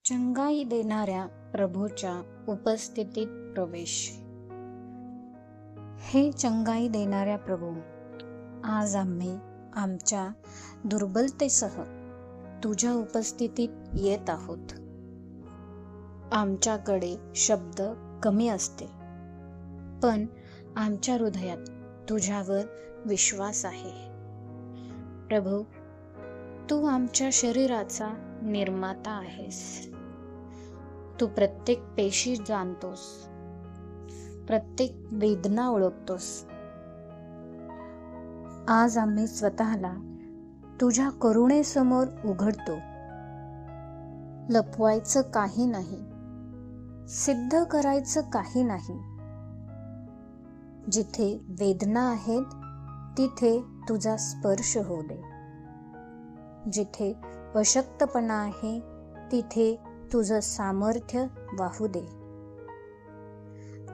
चंगाई देणाऱ्या प्रभूच्या उपस्थितीत प्रवेश. हे चंगाई देणाऱ्या प्रभू, आज आम्ही आमच्या दुर्बलतेसह तुझ्या उपस्थितीत येत आहोत. आमच्याकडे शब्द कमी असतील, पण आमच्या हृदयात तुझ्यावर विश्वास आहे. प्रभू, तू आमच्या शरीराचा निर्माता आहेस. तू प्रत्येक पेशी जाणतोस, प्रत्येक वेदना ओळखतोस. आज आम्ही स्वतःला तुझ्या करुणेसमोर उघडतो. लपवायचं काही नाही, सिद्ध करायचं काही नाही. जिथे वेदना आहेत तिथे तुझा स्पर्श होऊ दे. जिथे अशक्तपणा आहे तिथे तुझं सामर्थ्य वाहू दे.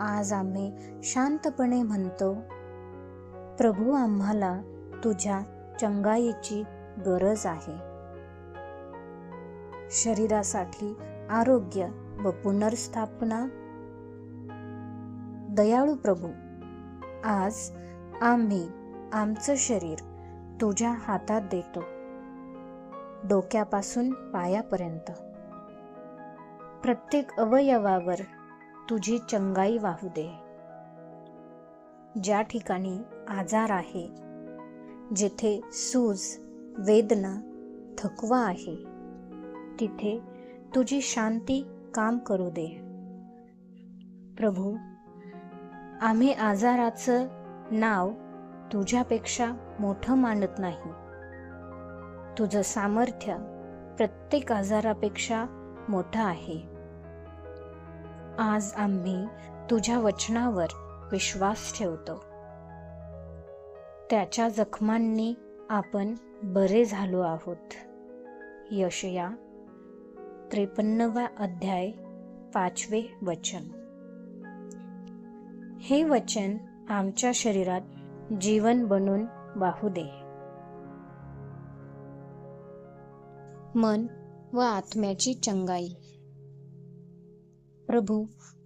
आज आम्ही शांतपणे म्हणतो, प्रभू, आम्हाला तुझ्या चंगाईची गरज आहे. शरीरासाठी आरोग्य व पुनर्स्थापना. दयाळू प्रभू, आज आम्ही आमचं शरीर तुझ्या हातात देतो. डोक्यापासून पायापर्यंत प्रत्येक अवयवावर तुझी चंगाई वाहू दे. ज्या ठिकाणी आजार आहे, जिथे सूज, वेदना, थकवा आहे, तिथे तुझी शांती काम करू दे. प्रभू, आम्ही आजाराचं नाव तुझ्यापेक्षा मोठं मानत नाही. तुझं सामर्थ्य प्रत्येक आजारापेक्षा मोठं आहे. आज आम्ही तुझ्या वचनावर विश्वास ठेवतो. त्याच्या जखमांनी आपण बरे झालो आहोत. यशया 53 अध्याय 5 वचन. हे वचन आमच्या शरीरात जीवन बनून वाहू दे. मन व आत्म्याची चंगाई. प्रभू,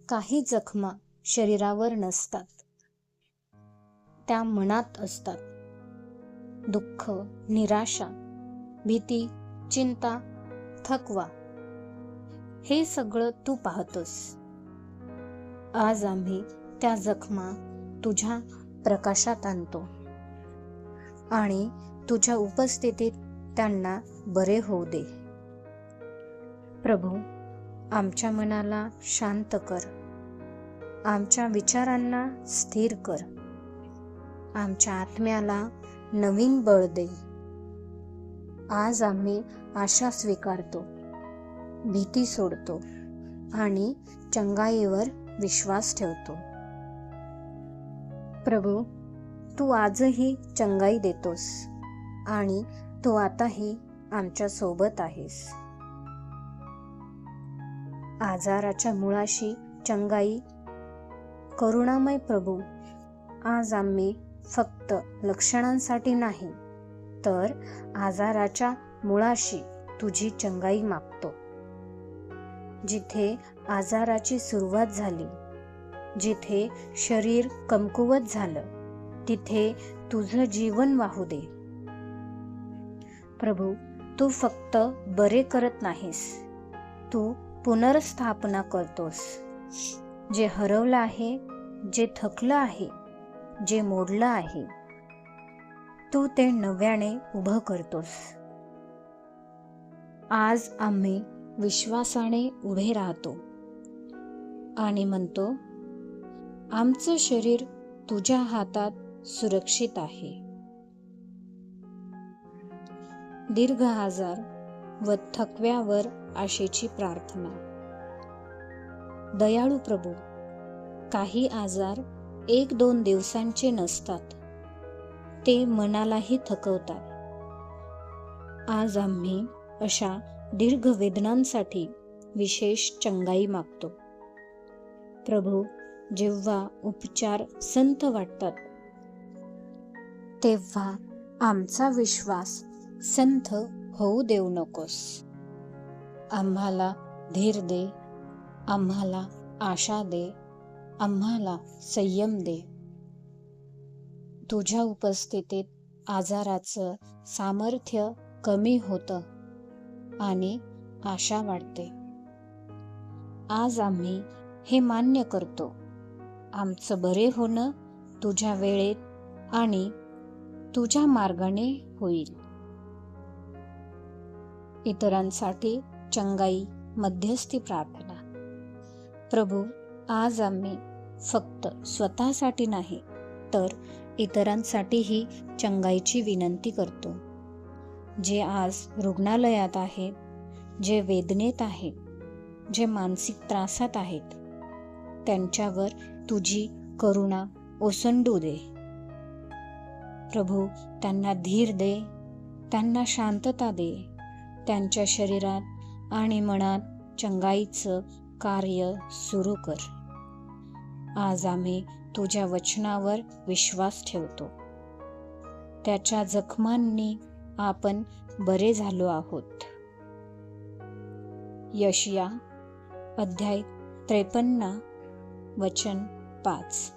काही जखमा शरीरावर नसतात, त्या मनात असतात. दुःख, निराशा, भीती, चिंता, थकवा, हे सगळं तू पाहतोस. आज आम्ही त्या जखमा तुझ्या प्रकाशात आणतो आणि तुझ्या उपस्थितीत त्यांना बरे होऊ दे. प्रभू, आमच्या मनाला शांत कर, आमच्या विचारांना स्थिर कर, आमच्या आत्म्याला नवीन बळ दे. आज आम्ही आशा स्वीकारतो, भीती सोडतो आणि चंगाईवर विश्वास ठेवतो. प्रभू, तू आजही चंगाई देतोस आणि तू आताही आमच्या सोबत आहेस. आजाराच्या मुळाशी चंगाई. करुणामय प्रभू, आज आम्ही फक्त लक्षणांसाठी नाही, तर आजाराच्या मुळाशी तुझी चंगाई मागतो. जिथे आजाराची सुरुवात झाली, जिथे शरीर कमकुवत झालं, तिथे तुझं जीवन वाहू दे. प्रभू, तू फक्त बरे करत नाहीस, तू पुनर्स्थापना करतोस. जे हरवलं आहे, जे थकलं आहे, जे मोडलं आहे, तू ते नव्याने उभं करतोस. आज आम्ही विश्वासाने उभे राहतो आणि म्हणतो, आमचं शरीर तुझ्या हातात सुरक्षित आहे. दीर्घ आजार व थकव्यावर आशेची प्रार्थना. दयाळू प्रभू, काही आजार 1-2 दिवसांचे नसतात, ते मनालाही थकवतात. आज आम्ही अशा दीर्घ वेदनांसाठी विशेष चंगाई मागतो. प्रभू, जेव्हा उपचार संथ वाटतात, तेव्हा आमचा विश्वास संथ होऊ देऊ नकोस. आम्हाला धीर दे, आम्हाला आशा दे, आम्हाला संयम दे. तुझ्या उपस्थितीत आजाराचं सामर्थ्य कमी होतं आणि आशा वाढते. आज आम्ही हे मान्य करतो, आमचं बरे होणं तुझ्या वेळेत आणि तुझ्या मार्गाने होईल. इतरांसाठी चंगाई मध्यस्थी प्रार्थना. प्रभू, आज आम्ही फक्त स्वतःसाठी नाही तर इतरांसाठीही चंगाईची विनंती करतो. जे आज रुग्णालयात आहेत, जे वेदनेत आहेत, जे मानसिक त्रासात आहेत, त्यांच्यावर तुझी करुणा ओसंडू दे. प्रभू, त्यांना धीर दे, त्यांना शांतता दे, त्यांच्या शरीरात आणि मनात चंगाईचं कार्य सुरू कर. आज आम्ही तुझ्या वचनावर विश्वास ठेवतो. त्याच्या जखमांनी आपण बरे झालो आहोत. यशाया अध्याय 53 वचन 5.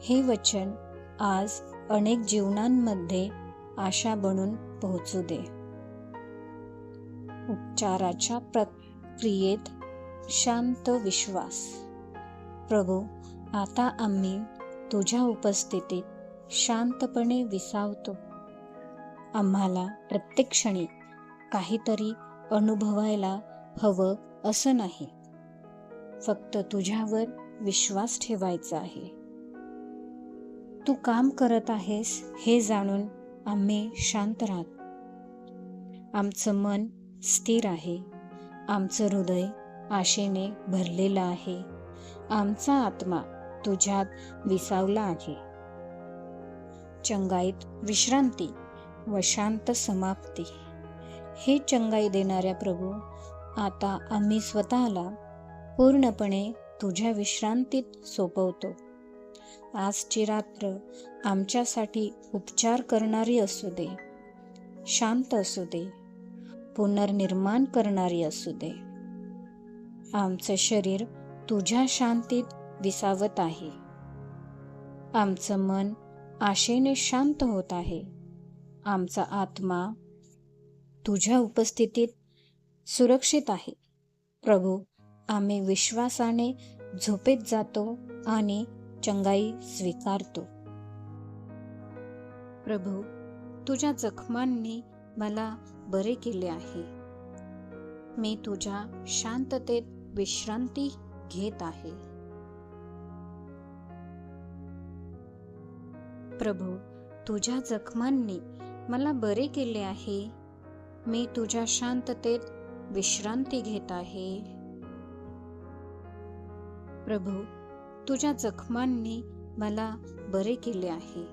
हे वचन आज अनेक जीवनांमध्ये आशा बनून पोहोचू दे. उपचाराच्या प्रक्रियेत शांत विश्वास. प्रभू, आता आम्ही तुझ्या उपस्थितीत शांतपणे विसावतो. आम्हाला प्रत्येक क्षणी काहीतरी अनुभवायला हवं असं नाही, फक्त तुझ्यावर विश्वास ठेवायचा आहे. तू काम करत आहेस हे जाणून आम्ही शांत राहतो. आमचं मन स्थिर आहे, आमचं हृदय आशेने भरलेलं आहे, आमचा आत्मा तुझ्यात विसावला आहे. चंगाईत विश्रांती व शांत समाप्ती. हे चंगाई देणाऱ्या प्रभू, आता आम्ही स्वतःला पूर्णपणे तुझ्या विश्रांतीत सोपवतो. आजची रात्र आमच्यासाठी उपचार करणारी असू दे, शांत असू दे, पुनर्निर्माण करणारी असू दे. आमचं शरीर तुझ्या शांतीत विसावत आहे, आमचं मन आशेने शांत होत आहे, आमचा आत्मा तुझ्या उपस्थितीत सुरक्षित आहे. प्रभू, आम्ही विश्वासाने झोपेत जातो आणि चंगाई स्वीकारतो. प्रभू, तुझ्या जखमांनी मला बरे केले आहे. मी तुझ्या शांततेत विश्रांती घेत आहे. प्रभू, तुझ्या जखमांनी मला बरे केले आहे. मी तुझ्या शांततेत विश्रांती घेत आहे. प्रभू, तुझ्या जखमांनी मला बरे केले आहे.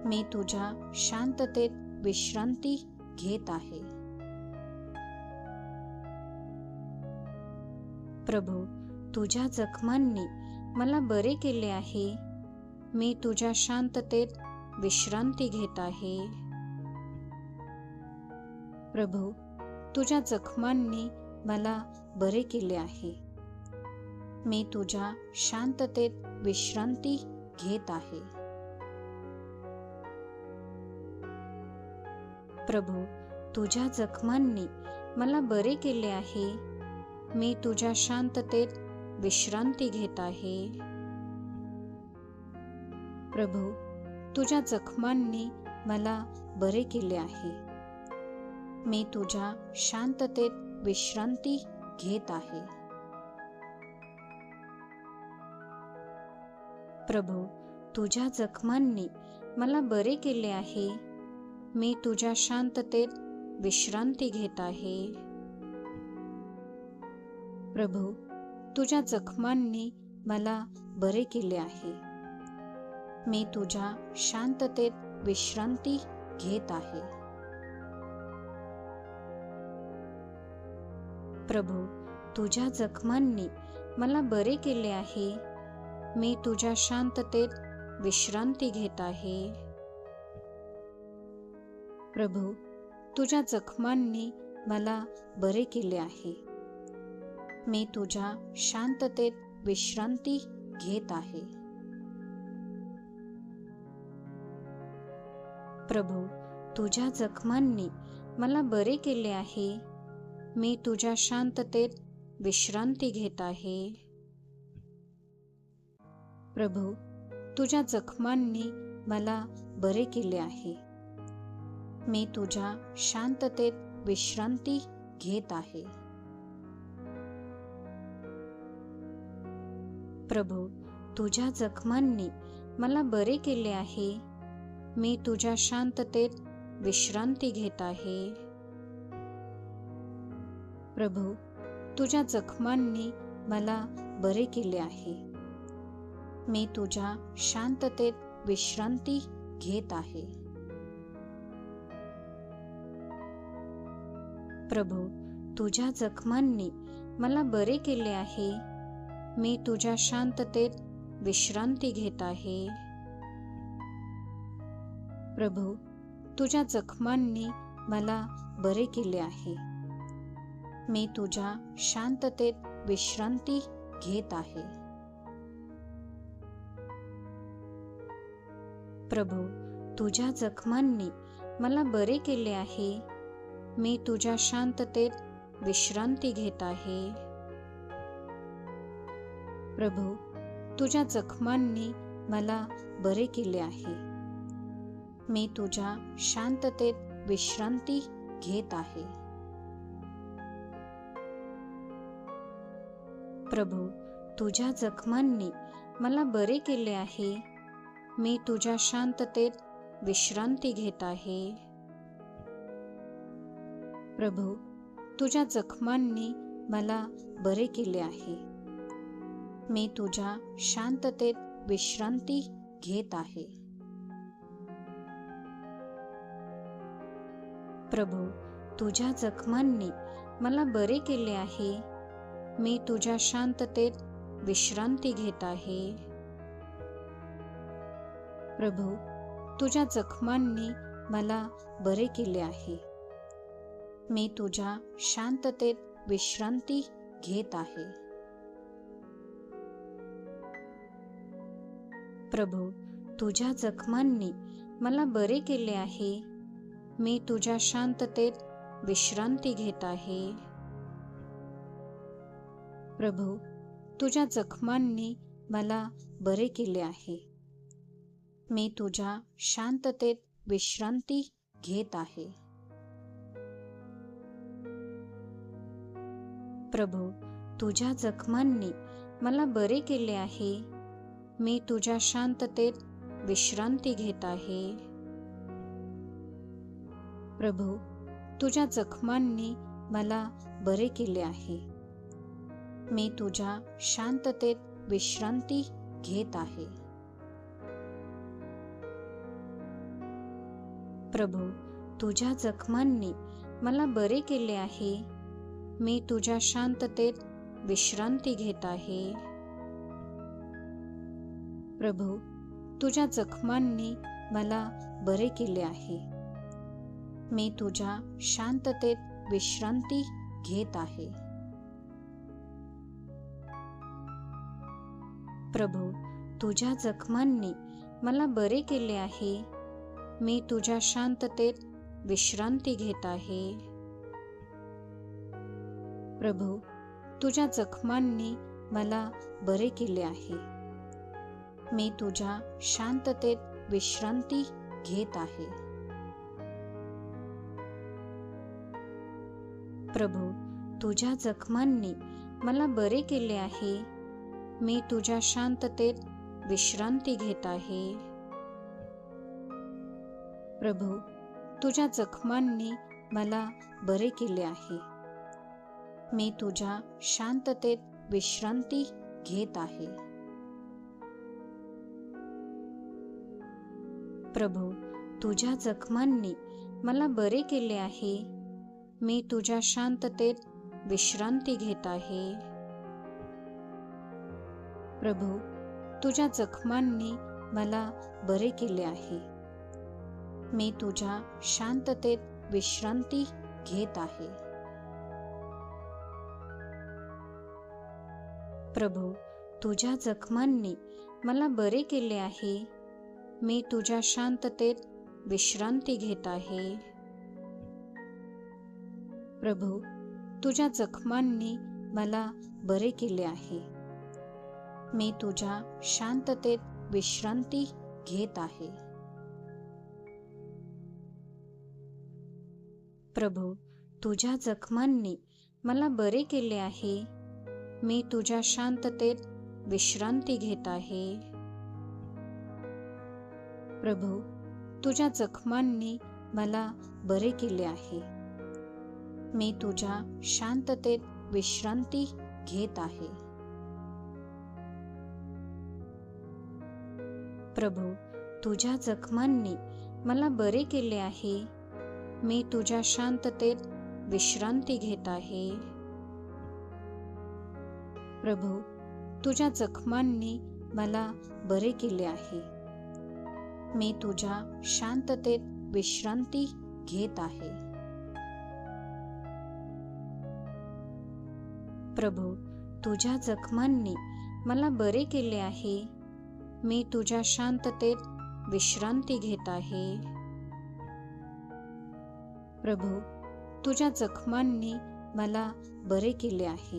मी तुझ्या शांततेत विश्रांती घेत आहे. प्रभू, तुझ्या जखमांनी मला बरे केले आहे. मी तुझ्या शांततेत विश्रांती घेत आहे. प्रभू, तुझ्या जखमांनी मला बरे केले आहे. मी तुझ्या शांततेत विश्रांती घेत आहे. प्रभू, तुझ्या जखमांनी मला बरे केले आहे. मी तुझ्या शांततेत विश्रांती घेत आहे. प्रभू, तुझ्या जखमांनी मला बरे केले आहे. मी तुझ्या शांततेत विश्रांती घेत आहे. प्रभू, तुझ्या जखमांनी मला बरे केले आहे. मी तुझ्या शांततेत विश्रांती घेत आहे. प्रभू, तुझ्या जखमांनी मला बरे केले आहे. मी तुझ्या शांततेत विश्रांती घेत आहे. प्रभू, तुझ्या जखमांनी मला बरे केले आहे. मी तुझ्या शांततेत विश्रांती घेत आहे. प्रभू, तुझ्या जखमांनी मला बरे केले आहे. मी तुझ्या शांततेत विश्रांती घेत आहे. प्रभू, तुझ्या जखमांनी मला बरे केले आहे. मी तुझ्या शांततेत विश्रांती घेत आहे. प्रभू, तुझ्या जखमांनी मला बरे केले आहे. मी तुझ्या शांततेत विश्रांती घेत आहे. प्रभू, तुझ्या जखमांनी मला बरे केले आहे. मी तुझ्या शांततेत विश्रांती घेत आहे. प्रभू, तुझ्या जखमांनी मला बरे केले आहे. मी तुझ्या शांततेत विश्रांती घेत आहे. प्रभू, तुझ्या जखमांनी मला बरे केले आहे. मी तुझ्या शांततेत विश्रांती घेत आहे. प्रभू, तुझ्या जखमांनी मला बरे केले आहे. मी तुझ्या शांततेत विश्रांती घेत आहे. प्रभू, तुझ्या जखमांनी मला बरे केले आहे. मी तुझ्या शांततेत विश्रांती घेत आहे. प्रभू, तुझ्या जखमांनी मला बरे केले आहे. मी तुझ्या शांततेत विश्रांती घेत आहे. प्रभू, तुझ्या जखमांनी मला बरे केले आहे. मी तुझ्या शांततेत विश्रांती घेत आहे. प्रभू, तुझ्या जखमांनी मला बरे केले आहे. मी तुझ्या शांततेत विश्रांती घेत आहे. प्रभू, तुझ्या जखमांनी मला बरे केले आहे. मी तुझ्या शांततेत विश्रांती घेत आहे. प्रभू, तुझ्या जखमांनी मला बरे केले आहे. मी तुझ्या शांततेत विश्रांती घेत आहे. प्रभू, तुझ्या जखमांनी मला बरे केले आहे. मी तुझ्या शांततेत विश्रांती घेत आहे. प्रभू, तुझ्या जखमांनी मला बरे केले आहे. मी तुझ्या शांततेत विश्रांती घेत आहे. प्रभू, तुझ्या जखमांनी मला बरे केले आहे. मी तुझ्या शांततेत विश्रांती घेत आहे. प्रभू, तुझ्या जखमांनी मला बरे केले आहे. मी तुझ्या शांततेत विश्रांती घेत आहे. प्रभू, तुझ्या जखमांनी मला बरे केले आहे. मी तुझ्या शांततेत विश्रांती घेत आहे. प्रभू, तुझ्या जखमांनी मला बरे केले आहे. मी तुझ्या शांततेत विश्रांती घेत आहे. प्रभू, तुझ्या जखमांनी मला बरे केले आहे. मी तुझ्या शांततेत विश्रांती घेत आहे. प्रभू, तुझ्या जखमांनी मला बरे केले आहे. मी तुझ्या शांततेत विश्रांती घेत आहे. प्रभू, तुझ्या जखमांनी मला बरे केले आहे. मी तुझ्या शांततेत विश्रांती घेत आहे. प्रभू, तुझ्या जखमांनी मला बरे केले आहे. मी तुझ्या शांततेत विश्रांती घेत आहे. प्रभू, तुझ्या जखमांनी मला बरे केले आहे. मी तुझ्या शांततेत विश्रांती घेत आहे. प्रभू, तुझ्या जखमांनी मला बरे केले आहे. मी तुझ्या शांततेत विश्रांती घेत आहे. प्रभू, तुझ्या जखमांनी मला बरे केले आहे. मी तुझ्या शांततेत विश्रांती घेत आहे. प्रभू, तुझ्या जखमांनी मला बरे केले आहे. मी तुझ्या शांततेत विश्रांती घेत आहे. प्रभू, तुझ्या जखमांनी मला बरे केले आहे. मी तुझ्या शांततेत विश्रांती घेत आहे. प्रभू, तुझ्या जखमांनी मला बरे केले आहे. मी तुझ्या शांततेत विश्रांती घेत आहे. प्रभू, तुझ्या जखमांनी मला बरे केले आहे. मी तुझ्या शांततेत विश्रांती घेत आहे. प्रभू, तुझ्या जखमांनी मला बरे केले आहे. मी तुझ्या शांततेत विश्रांती घेत आहे. प्रभू, तुझ्या जखमांनी मला बरे केले आहे. मी तुझ्या शांततेत विश्रांती घेत आहे. प्रभू, तुझ्या जखमांनी मला बरे केले आहे.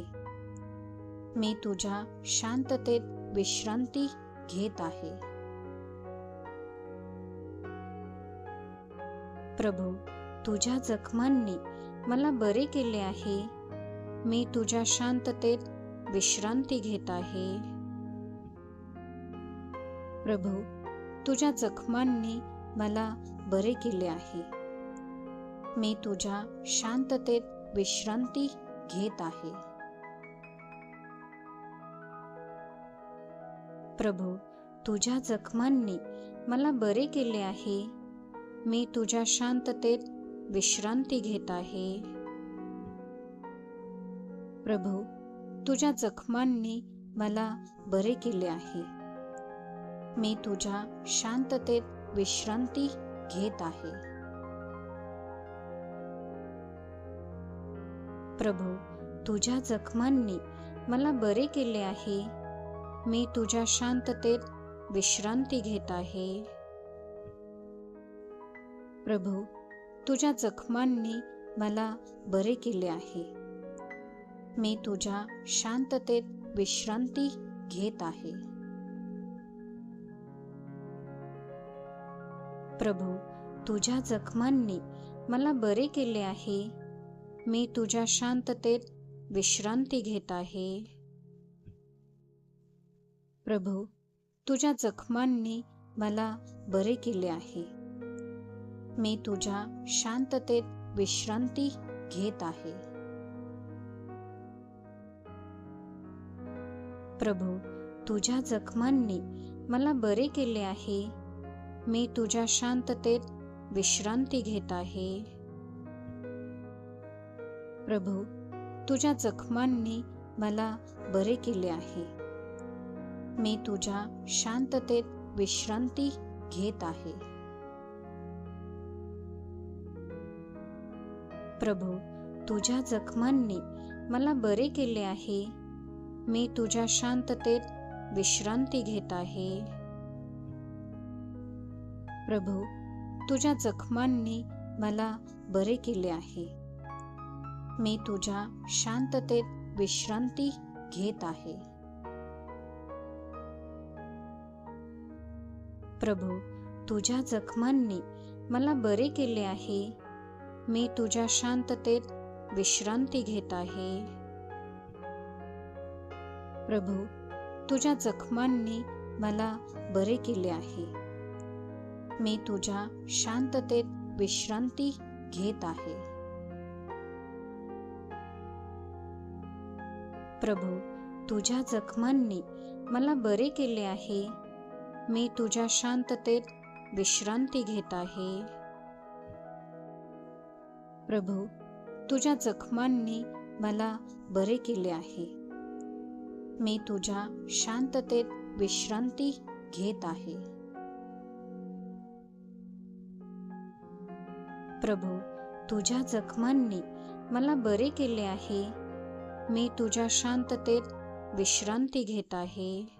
मी तुझ्या शांततेत विश्रांती घेत आहे. प्रभू, तुझ्या जखमांनी मला बरे केले आहे. मी तुझ्या शांततेत विश्रांती घेत आहे. प्रभू, तुझ्या जखमांनी मला बरे केले आहे. मी तुझ्या शांततेत विश्रांती घेत आहे. प्रभू, तुझ्या जखमांनी मला बरे केले आहे. मी तुझ्या शांततेत विश्रांती घेत आहे. प्रभू, तुझ्या जखमांनी मला बरे केले आहे. मी तुझ्या शांततेत विश्रांती घेत आहे. प्रभू, तुझ्या जखमांनी मला बरे केले आहे. मी तुझ्या शांततेत विश्रांती घेत आहे. प्रभू, तुझ्या जखमांनी मला बरे केले आहे. मी तुझ्या शांततेत विश्रांती घेत आहे. प्रभू, तुझ्या जखमांनी मला बरे केले आहे. मी तुझ्या शांततेत विश्रांती घेत आहे. प्रभू, तुझ्या जखमांनी मला बरे केले आहे. मी तुझ्या शांततेत विश्रांती घेत आहे. प्रभू, तुझ्या जखमांनी मला बरे केले आहे. मी तुझ्या शांततेत विश्रांती घेत आहे. प्रभू, तुझ्या जखमांनी मला बरे केले आहे. मी तुझ्या शांततेत विश्रांती घेत आहे. प्रभू, तुझ्या जखमांनी मला बरे केले आहे. मी तुझ्या शांततेत विश्रांती घेत आहे. प्रभू, तुझ्या जखमांनी मला बरे केले आहे. मी तुझ्या शांततेत विश्रांती घेत आहे. प्रभू, तुझ्या जखमांनी मला बरे केले आहे. मी तुझ्या शांततेत विश्रांती घेत आहे. प्रभू, तुझ्या जखमांनी मला बरे केले आहे. मी तुझ्या शांततेत विश्रांती घेत आहे. प्रभू, तुझ्या जखमांनी मला बरे केले आहे. मी तुझ्या शांततेत विश्रांती घेत आहे. प्रभू, तुझ्या जखमांनी मला बरे केले आहे. मी तुझ्या शांततेत विश्रांती घेत आहे. प्रभू, तुझ्या जखमांनी मला बरे केले आहे. मी तुझ्या शांततेत विश्रांती घेत आहे.